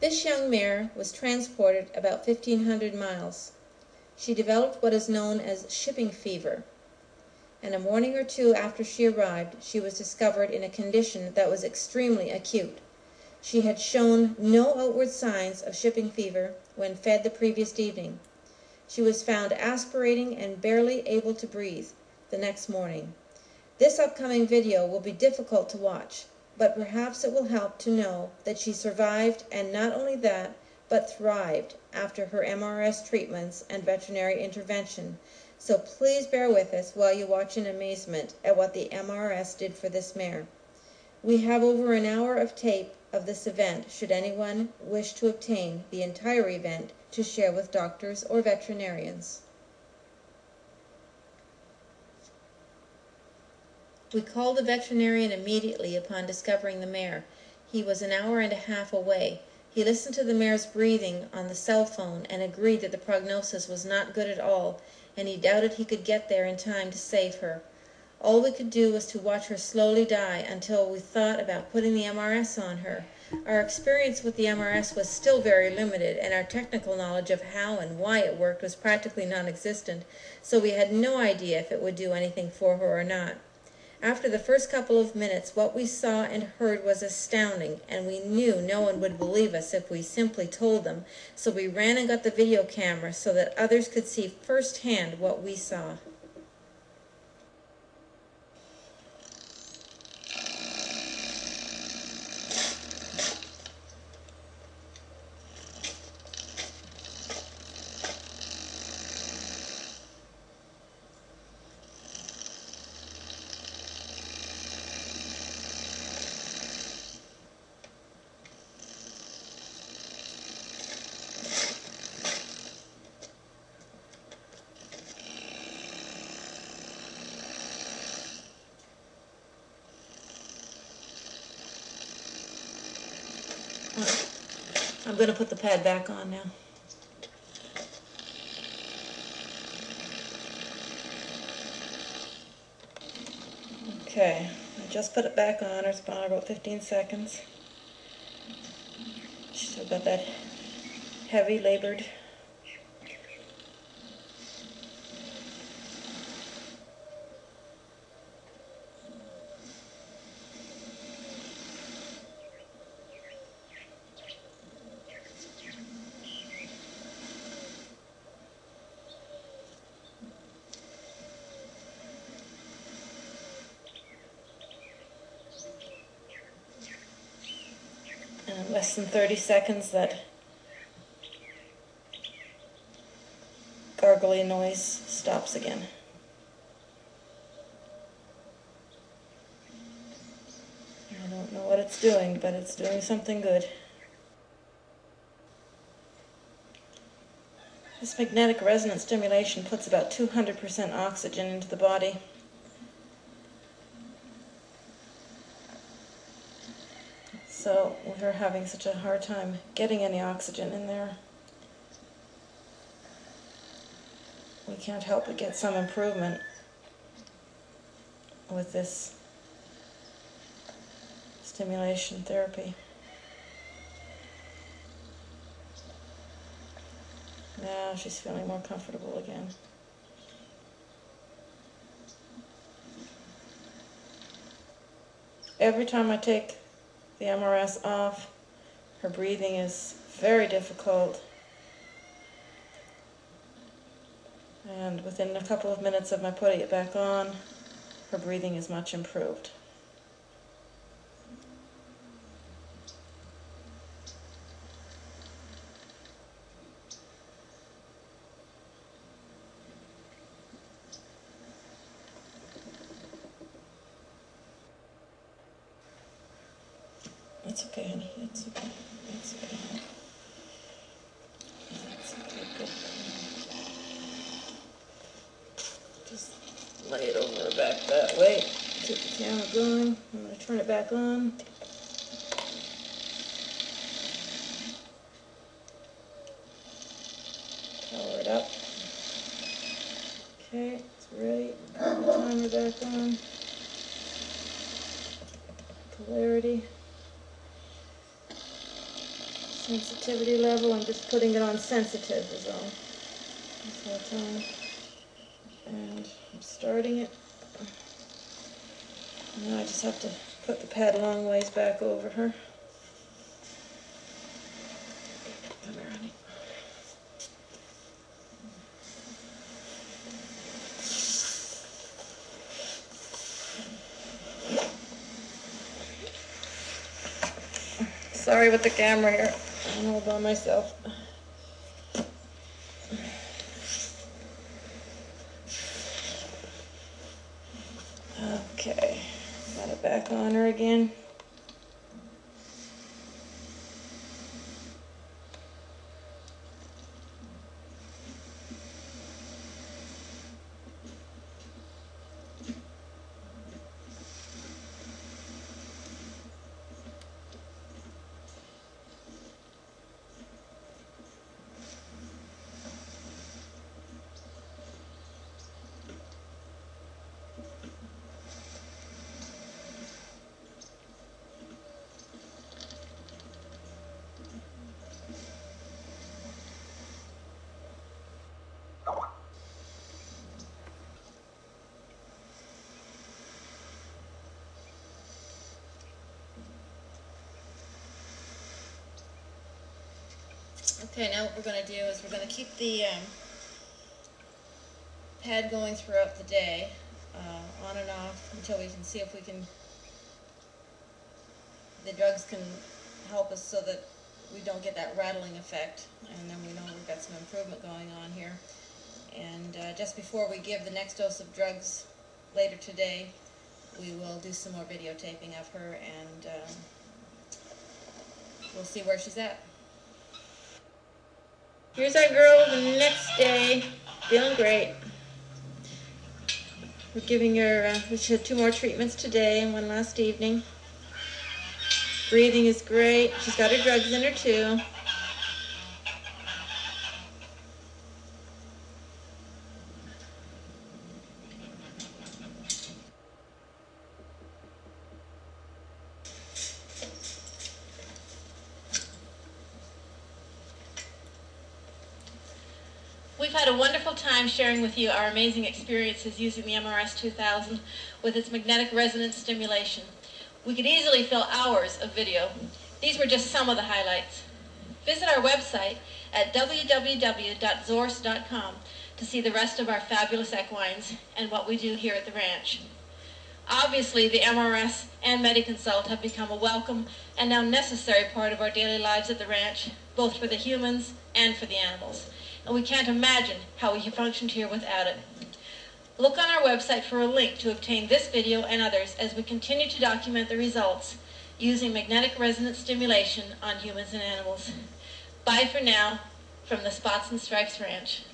This young mare was transported about 1,500 miles. She developed what is known as shipping fever, and a morning or two after she arrived she was discovered in a condition that was extremely acute. She had shown no outward signs of shipping fever when fed the previous evening. She was found aspirating and barely able to breathe the next morning. This upcoming video will be difficult to watch, but perhaps it will help to know that she survived, and not only that, but thrived after her MRS treatments and veterinary intervention. So please bear with us while you watch in amazement at what the MRS did for this mare. We have over an hour of tape of this event should anyone wish to obtain the entire event to share with doctors or veterinarians. We called the veterinarian immediately upon discovering the mare. He was an hour and a half away. He listened to the mare's breathing on the cell phone and agreed that the prognosis was not good at all, and he doubted he could get there in time to save her. All we could do was to watch her slowly die until we thought about putting the MRS on her. Our experience with the MRS was still very limited, and our technical knowledge of how and why it worked was practically non-existent, so we had no idea if it would do anything for her or not. After the first couple of minutes, what we saw and heard was astounding, and we knew no one would believe us if we simply told them, so we ran and got the video camera so that others could see firsthand what we saw. I'm going to put the pad back on now. Okay, I just put it back on. It's been about 15 seconds. Still got that heavy labored. And in less than 30 seconds, that gargly noise stops again. I don't know what it's doing, but it's doing something good. This magnetic resonance stimulation puts about 200% oxygen into the body. So we're having such a hard time getting any oxygen in there. We can't help but get some improvement with this stimulation therapy. Now she's feeling more comfortable again. Every time I take the MRS off, her breathing is very difficult, and within a couple of minutes of my putting it back on, her breathing is much improved. It's okay, honey. It's okay. It's okay. It's okay. Good. Just lay it over her back that way. Keep the camera going. I'm going to turn it back on. Power it up. Okay, it's ready. Put the timer back on. Polarity. sensitivity level. I'm just putting it on sensitive is all this whole time. And I'm starting it. Now I just have to put the pad a long ways back over her. Come here, honey. Sorry with the camera here. I'm all by myself. Okay, got it back on her again. Okay, now what we're going to do is we're going to keep the pad going throughout the day, on and off, until we can see if we can, the drugs can help us so that we don't get that rattling effect, and then we know we've got some improvement going on here. And just before we give the next dose of drugs later today, we will do some more videotaping of her, and we'll see where she's at. Here's our girl the next day, feeling great. We're giving her, she had 2 more treatments today and 1 last evening. Breathing is great. She's got her drugs in her too. We've had a wonderful time sharing with you our amazing experiences using the iMRS 2000 with its magnetic resonance stimulation. We could easily fill hours of video. These were just some of the highlights. Visit our website at www.zorse.com to see the rest of our fabulous equines and what we do here at the ranch. Obviously, the iMRS and MediConsult have become a welcome and now necessary part of our daily lives at the ranch, both for the humans and for the animals. And we can't imagine how we have functioned here without it. Look on our website for a link to obtain this video and others as we continue to document the results using magnetic resonance stimulation on humans and animals. Bye for now from the Spots and Stripes Ranch.